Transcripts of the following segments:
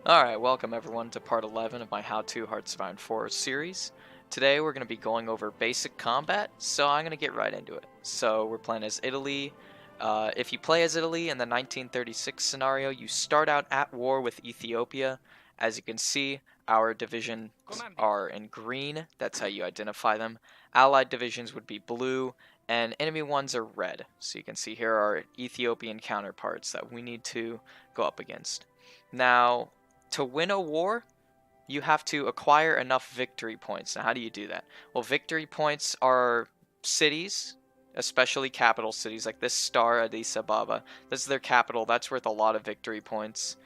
Alright, welcome everyone to part 11 of my How to Hearthstone 4 series. Today we're going to be going over basic combat, so I'm going to get right into it. So we're playing as Italy. If you play as Italy in the 1936 scenario, you start out at war with Ethiopia. As you can see, our divisions are in green, that's how you identify them. Allied divisions would be blue, and enemy ones are red. So you can see here are Ethiopian counterparts that we need to go up against. Now, to win a war, you have to acquire enough victory points. Now, how do you do that? Well, victory points are cities, especially capital cities like this star, Addis Ababa. This is their capital. That's worth a lot of victory points.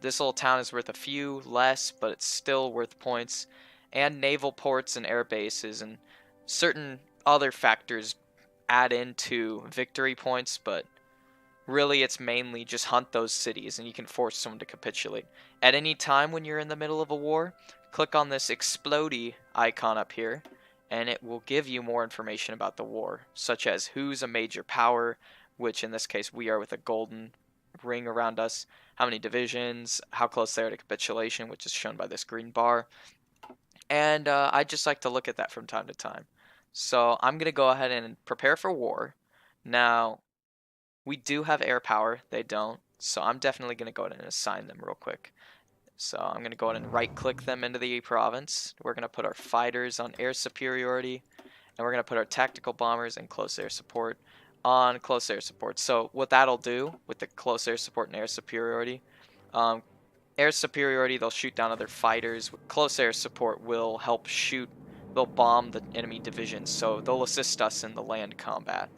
This little town is worth a few less, but it's still worth points. And naval ports and air bases and certain other factors add into victory points, but really it's mainly just hunt those cities and you can force someone to capitulate. At any time when you're in the middle of a war, click on this explodey icon up here and it will give you more information about the war, such as who's a major power, which in this case we are with a golden ring around us, how many divisions, how close they are to capitulation, which is shown by this green bar. And I just like to look at that from time to time. So I'm going to go ahead and prepare for war. Now, we do have air power, they don't, so I'm definitely going to go ahead and assign them real quick. So I'm going to go ahead and right click them into the province. We're going to put our fighters on air superiority, and we're going to put our tactical bombers and close air support on close air support. So what that'll do with the close air support and air superiority, they'll shoot down other fighters. Close air support will help shoot, they'll bomb the enemy divisions, so they'll assist us in the land combat.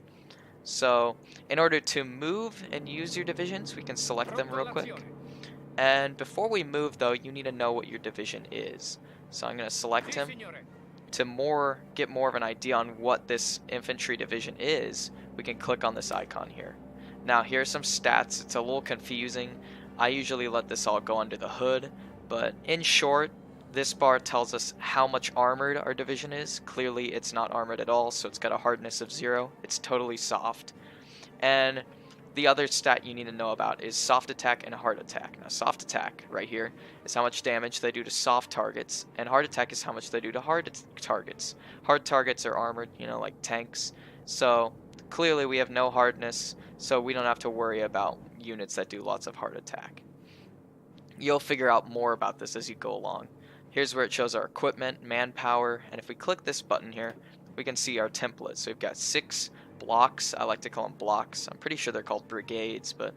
So in order to move and use your divisions, we can select them real quick. And before we move though, you need to know what your division is. So I'm going to select him. To get more of an idea on what this infantry division is, we can click on this icon here. Now here are some stats. It's a little confusing. I usually let this all go under the hood, but in short, this bar tells us how much armored our division is. Clearly it's not armored at all, so it's got a hardness of 0. It's totally soft. And the other stat you need to know about is soft attack and hard attack. Now soft attack right here is how much damage they do to soft targets, and hard attack is how much they do to hard targets. Hard targets are armored, like tanks. So clearly we have no hardness, so we don't have to worry about units that do lots of hard attack. You'll figure out more about this as you go along. Here's where it shows our equipment, manpower, and if we click this button here, we can see our template. So we've got 6 blocks. I like to call them blocks. I'm pretty sure they're called brigades, but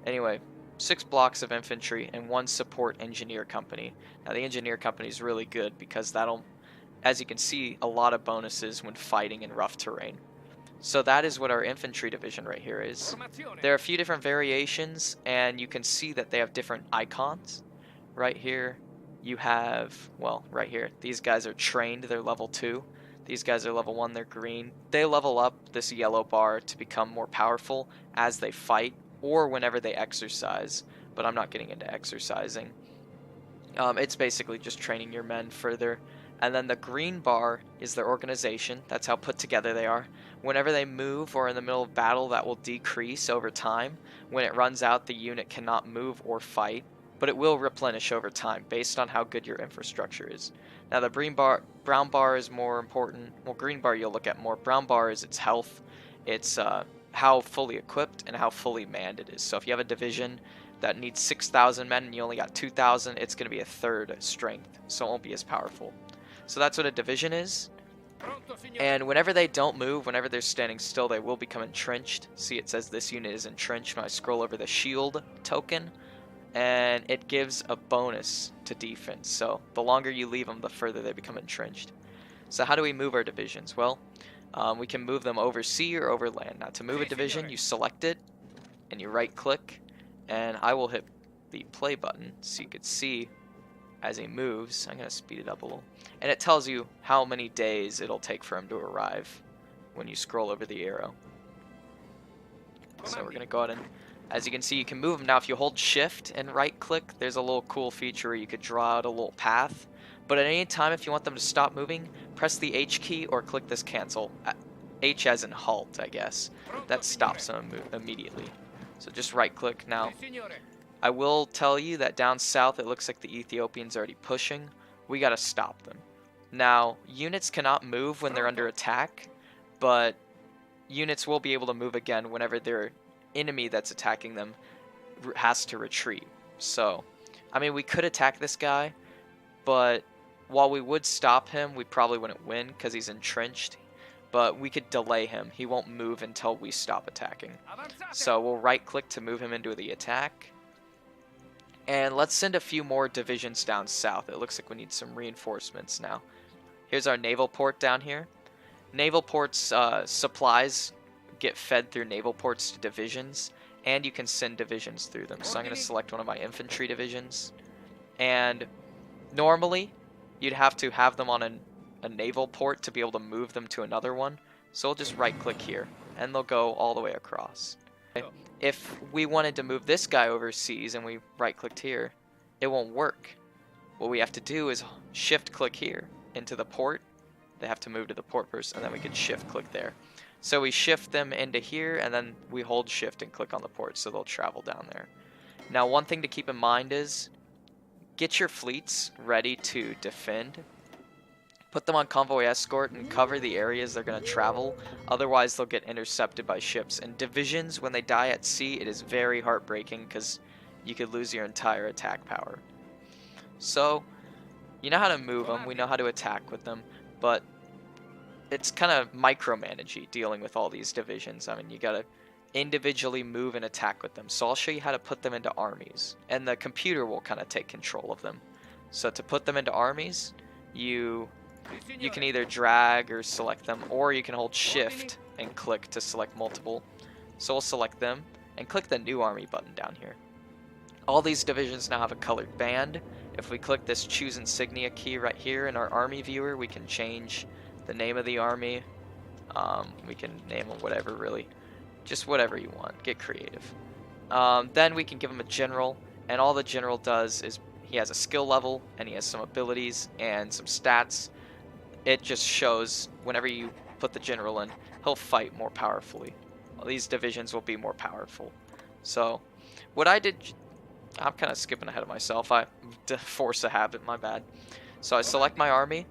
anyway, 6 blocks of infantry and 1 support engineer company. Now the engineer company is really good because that'll, as you can see, a lot of bonuses when fighting in rough terrain. So that is what our infantry division right here is. There are a few different variations, and you can see that they have different icons. Right here, you have, well, right here, these guys are trained, they're level 2. These guys are level 1, they're green. They level up this yellow bar to become more powerful as they fight, or whenever they exercise, but I'm not getting into exercising. It's basically just training your men further. And then the green bar is their organization. That's how put together they are. Whenever they move or in the middle of battle, that will decrease over time. When it runs out, the unit cannot move or fight, but it will replenish over time based on how good your infrastructure is. Now the brown bar is more important. Well, green bar you'll look at more. Brown bar is its health. It's how fully equipped and how fully manned it is. So if you have a division that needs 6,000 men and you only got 2,000, it's going to be a third strength, so it won't be as powerful. So that's what a division is. And whenever they don't move, whenever they're standing still, they will become entrenched. See, it says this unit is entrenched when I scroll over the shield token, and it gives a bonus to defense. So the longer you leave them, the further they become entrenched. So how do we move our divisions? Well, we can move them over sea or over land. Now to move a division, you select it, and you right click, and I will hit the play button so you could see as he moves. I'm going to speed it up a little. And it tells you how many days it'll take for him to arrive when you scroll over the arrow. So we're going to go ahead and, as you can see, you can move them. Now if you hold shift and right click, there's a little cool feature where you could draw out a little path. But at any time, if you want them to stop moving, press the H key or click this cancel. H as in halt, I guess. That stops them immediately. So just right click now. I will tell you that down south it looks like the Ethiopians are already pushing. We gotta stop them. Now, units cannot move when they're under attack, but units will be able to move again whenever their enemy that's attacking them has to retreat. So, I mean, we could attack this guy, but while we would stop him, we probably wouldn't win because he's entrenched. But we could delay him. He won't move until we stop attacking. So we'll right-click to move him into the attack. And let's send a few more divisions down south. It looks like we need some reinforcements now. Here's our naval port down here. Naval ports, supplies get fed through naval ports to divisions, and you can send divisions through them. So I'm going to select one of my infantry divisions. And normally, you'd have to have them on a naval port to be able to move them to another one. So we'll just right-click here, and they'll go all the way across. If we wanted to move this guy overseas and we right-clicked here, it won't work. What we have to do is shift-click here into the port. They have to move to the port first, and then we can shift-click there. So we shift them into here, and then we hold shift and click on the port, so they'll travel down there. Now, one thing to keep in mind is get your fleets ready to defend. Put them on convoy escort and cover the areas they're going to travel. Otherwise, they'll get intercepted by ships. And divisions, when they die at sea, it is very heartbreaking because you could lose your entire attack power. So, you know how to move them. We know how to attack with them. But it's kind of micromanagey dealing with all these divisions. I mean, you got to individually move and attack with them. So I'll show you how to put them into armies. And the computer will kind of take control of them. So to put them into armies, you can either drag or select them, or you can hold shift and click to select multiple. So we'll select them and click the new army button down here. All these divisions now have a colored band. If we click this choose insignia key right here in our army viewer, we can change the name of the army. We can name them whatever, really. Just whatever you want. Get creative. Then we can give him a general, and all the general does is he has a skill level, and he has some abilities and some stats. It just shows whenever you put the general in, he'll fight more powerfully. These divisions will be more powerful. So, what I did, I'm kind of skipping ahead of myself. I force a habit, my bad. So I select my army.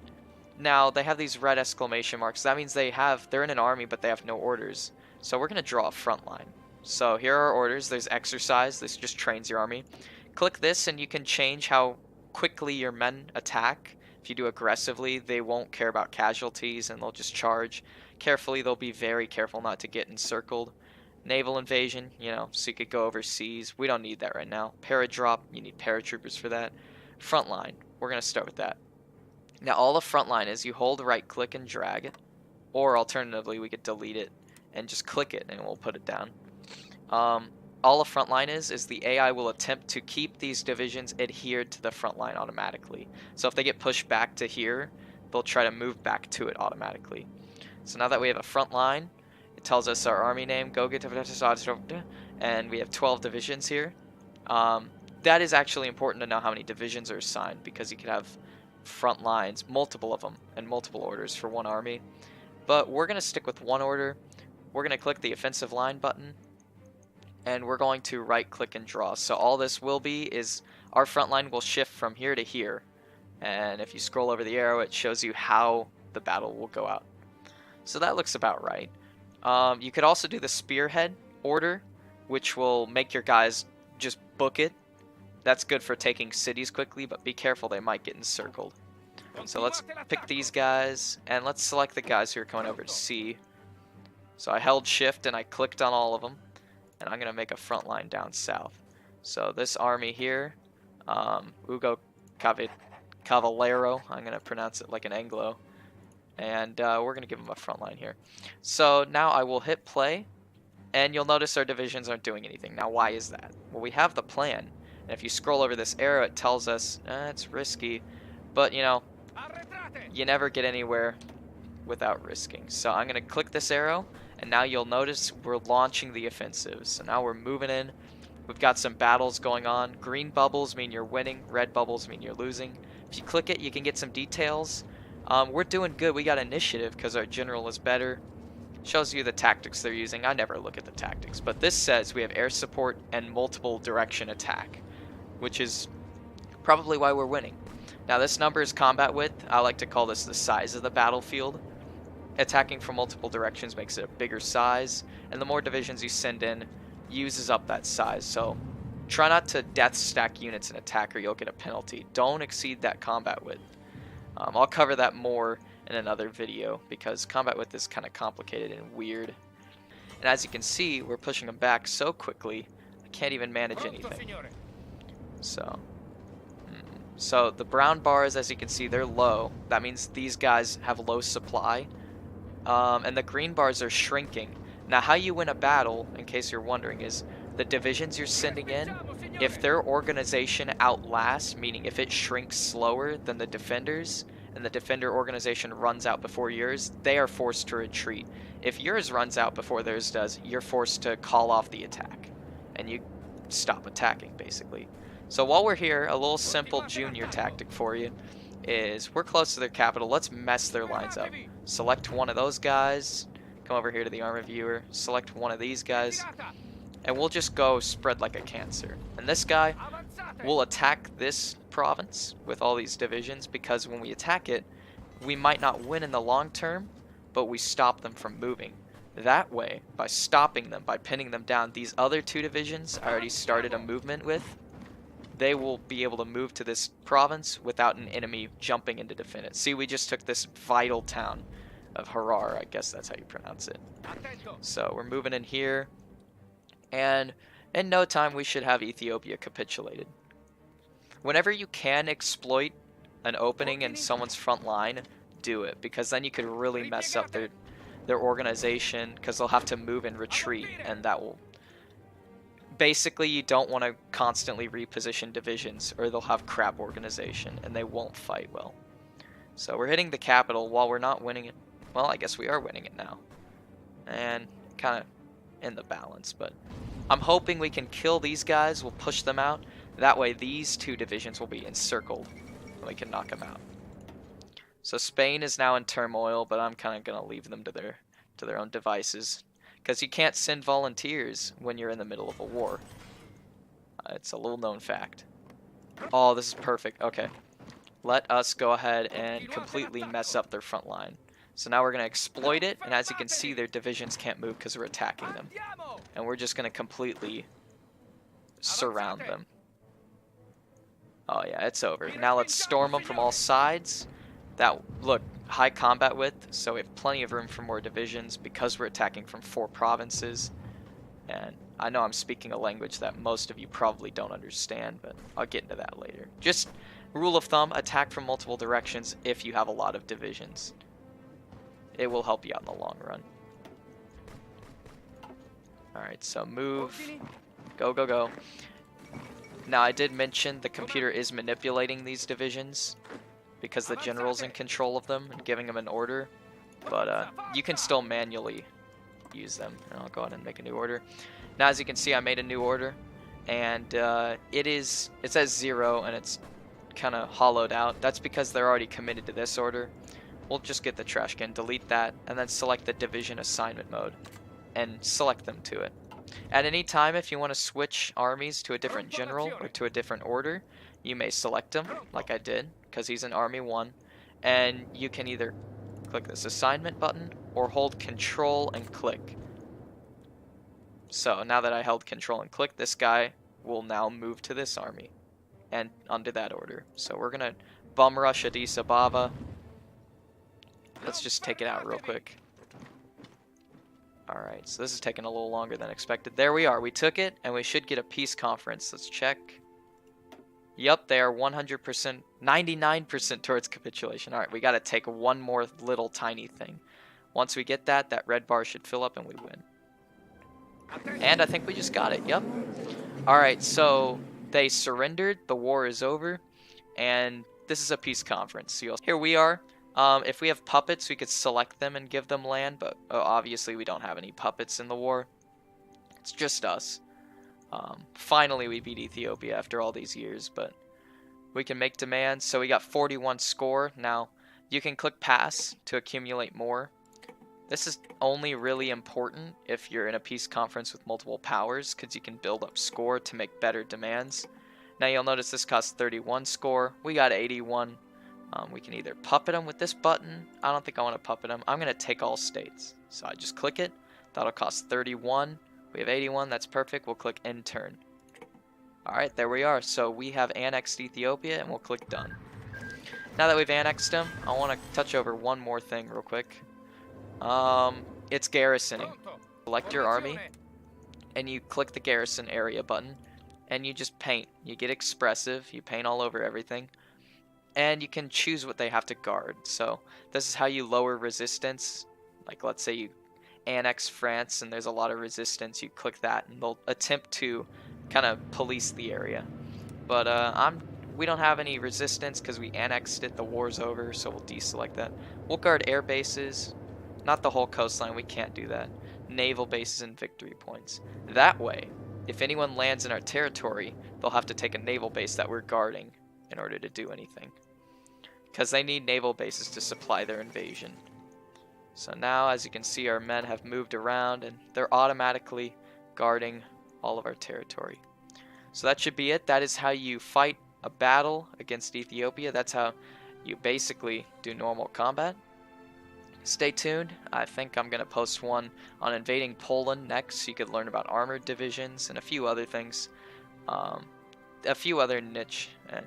Now they have these red exclamation marks. That means they're in an army, but they have no orders. So we're gonna draw a front line. So here are our orders. There's exercise. This just trains your army. Click this, and you can change how quickly your men attack. If you do aggressively, they won't care about casualties and they'll just charge. Carefully, they'll be very careful not to get encircled. Naval invasion, so you could go overseas. We don't need that right now. Paradrop, you need paratroopers for that. Frontline, we're going to start with that. Now, all the frontline is you hold right click and drag, or alternatively, we could delete it and just click it and we'll put it down. All a frontline is the AI will attempt to keep these divisions adhered to the front line automatically. So if they get pushed back to here, they'll try to move back to it automatically. So now that we have a front line, it tells us our army name, go get, and we have 12 divisions here. That is actually important to know how many divisions are assigned, because you could have front lines, multiple of them, and multiple orders for one army. But we're going to stick with one order. We're going to click the offensive line button, and we're going to right click and draw. So all this will be is our front line will shift from here to here. And if you scroll over the arrow, it shows you how the battle will go out. So that looks about right. You could also do the spearhead order, which will make your guys just book it. That's good for taking cities quickly, but be careful, they might get encircled. So let's pick these guys, and let's select the guys who are coming over to C. So I held shift and I clicked on all of them. And I'm going to make a front line down south. So this army here, Ugo Cavallero, I'm going to pronounce it like an Anglo. And we're going to give them a front line here. So now I will hit play, and you'll notice our divisions aren't doing anything. Now why is that? Well, we have the plan. And if you scroll over this arrow, it tells us, it's risky. But, you never get anywhere without risking. So I'm going to click this arrow. And now you'll notice we're launching the offensive. So now we're moving in. We've got some battles going on. Green bubbles mean you're winning. Red bubbles mean you're losing. If you click it, you can get some details. We're doing good. We got initiative because our general is better. Shows you the tactics they're using. I never look at the tactics. But this says we have air support and multiple direction attack. which is probably why we're winning. Now this number is combat width. I like to call this the size of the battlefield. Attacking from multiple directions makes it a bigger size, and the more divisions you send in uses up that size. So try not to death stack units and attack or you'll get a penalty. Don't exceed that combat width. I'll cover that more in another video because combat width is kind of complicated and weird. And as you can see, we're pushing them back so quickly, I can't even manage anything. So the brown bars, as you can see, they're low. That means these guys have low supply. And the green bars are shrinking. Now how you win a battle, in case you're wondering, is the divisions you're sending in, if their organization outlasts, meaning if it shrinks slower than the defenders, and the defender organization runs out before yours, they are forced to retreat. If yours runs out before theirs does, you're forced to call off the attack. And you stop attacking, basically. So while we're here, a little simple junior tactic for you is we're close to their capital. Let's mess their lines up. Select one of those guys. Come over here to the armor viewer. Select one of these guys. And we'll just go spread like a cancer. And this guy will attack this province with all these divisions because when we attack it, we might not win in the long term, but we stop them from moving. That way, by stopping them, by pinning them down, these other two divisions I already started a movement with, they will be able to move to this province without an enemy jumping in to defend it. See, we just took this vital town of Harar, I guess that's how you pronounce it. So we're moving in here, and in no time we should have Ethiopia capitulated. Whenever you can exploit an opening in someone's front line, do it, because then you could really mess up their organization, because they'll have to move and retreat, and that will... Basically, you don't want to constantly reposition divisions, or they'll have crap organization, and they won't fight well. So we're hitting the capital while we're not winning it. Well, I guess we are winning it now. And kind of in the balance, but I'm hoping we can kill these guys. We'll push them out. That way, these two divisions will be encircled, and we can knock them out. So Spain is now in turmoil, but I'm kind of going to leave them to their own devices. Because you can't send volunteers when you're in the middle of a war. It's a little known fact. Oh, this is perfect. Okay. Let us go ahead and completely mess up their front line. So now we're going to exploit it, and as you can see, their divisions can't move because we're attacking them. And we're just going to completely surround them. Oh yeah, it's over. Now let's storm them from all sides. Look, high combat width, so we have plenty of room for more divisions because we're attacking from 4 provinces. And I know I'm speaking a language that most of you probably don't understand, but I'll get into that later. Just rule of thumb, attack from multiple directions if you have a lot of divisions. It will help you out in the long run. Alright, so move. Go, go, go. Now, I did mention the computer is manipulating these divisions because the general's in control of them and giving them an order, but you can still manually use them. And I'll go ahead and make a new order. Now, as you can see, I made a new order, and it says 0 and it's kind of hollowed out. That's because they're already committed to this order. We'll just get the trash can, delete that, and then select the division assignment mode and select them to it. At any time, if you want to switch armies to a different general or to a different order, you may select him, like I did, because he's in Army 1, and you can either click this assignment button or hold Control and click. So now that I held Control and click, this guy will now move to this army and under that order. So we're going to bum rush Addis Ababa. Let's just take it out real quick. Alright, so this is taking a little longer than expected. There we are. We took it, and we should get a peace conference. Let's check. Yep, they are 100%, 99% towards capitulation. Alright, we got to take one more little tiny thing. Once we get that, that red bar should fill up and we win. And I think we just got it, yep. Alright, so they surrendered, the war is over, and this is a peace conference. So here we are. If we have puppets, we could select them and give them land, but obviously we don't have any puppets in the war. It's just us. Finally, we beat Ethiopia after all these years, but we can make demands. So we got 41 score. Now, you can click pass to accumulate more. This is only really important if you're in a peace conference with multiple powers, because you can build up score to make better demands. Now you'll notice this costs 31 score. We got 81. We can either puppet them with this button. I don't think I want to puppet them. I'm going to take all states. So I just click it. That'll cost 31. We have 81. That's perfect. We'll click end turn. Alright, there we are. So we have annexed Ethiopia, and we'll click done. Now that we've annexed them, I want to touch over one more thing real quick. It's garrisoning. Select your army, and you click the garrison area button, and you just paint. You get expressive. You paint all over everything. And you can choose what they have to guard. So this is how you lower resistance. Like, let's say you annex France and there's a lot of resistance. You click that and they'll attempt to kind of police the area. But we don't have any resistance because we annexed it. The war's over, so we'll deselect that. We'll guard air bases. Not the whole coastline. We can't do that. Naval bases and victory points. That way, if anyone lands in our territory, they'll have to take a naval base that we're guarding in order to do anything. Because they need naval bases to supply their invasion. So now, as you can see, our men have moved around and they're automatically guarding all of our territory. So that should be it. That is how you fight a battle against Ethiopia. That's how you basically do normal combat. Stay tuned. I think I'm going to post one on invading Poland next, so you could learn about armored divisions and a few other things. A few other niche and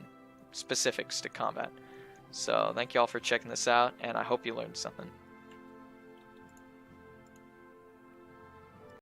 specifics to combat. So thank you all for checking this out, and I hope you learned something.